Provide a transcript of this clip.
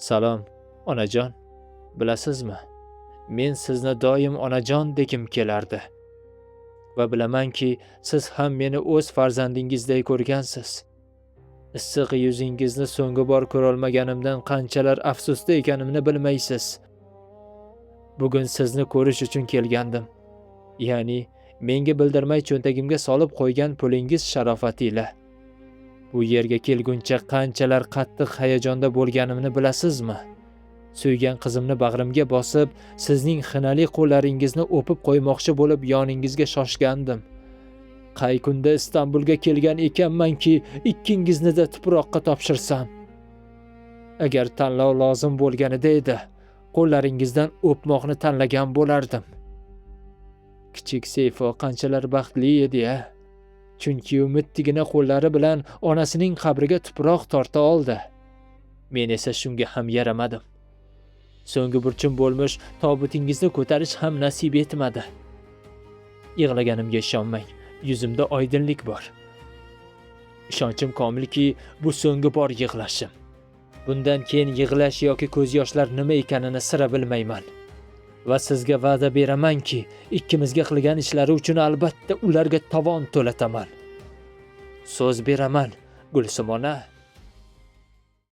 Salom, onajon. Bilasizmi, men sizni doim onajon degim kelardi. Va bilamanki, siz ham meni o'z farzandingizday ko'rgansiz. Issiq yuzingizni so'nggi bor ko'rolmaganimdan qanchalar afsusda ekanimni bilmaysiz. Bugun sizni ko'rish uchun kelgandim. Ya'ni, menga bildirmay cho'ntagimga solib qo'ygan pulingiz sharofatiyle. Bu yerga kelguncha qanchalar qattiq hayajonda bo'lganimni bilasizmi? Suygan qizimni bag'rimga bosib, sizning xinali qo'llaringizni o'pib qo'ymoqchi bo'lib yoningizga shoshgandim. Qay kunda Istanbulga kelgan ekanmanki, ikkingizni da tuproqqa topshirsam. Agar tanlov lozim bo'lganida edi, qo'llaringizdan o'pmoqni tanlagan bo'lardim. Kichik Seyfo qanchalar baxtli edi-ya. Chunki umidtigina qo'llari bilan onasining qabriga tuproq torta oldi. Men esa shunga ham yaramadim. So'nggi burchim bo'lmish tobutingizni ko'tarish ham nasib etmadi. Yig'laganimga ishonmang, yuzimda oydinlik bor. Ishonchim komilki, bu so'nggi bor yig'lashim. Bundan keyin yig'lash yoki ko'z yoshlar nima ekanini sira bilmayman. Va sizga va'da beramanki, ikkimizga qilgan ishlari uchun albatta ularga tovon to'lataman. So'z beraman, Gulsum ona.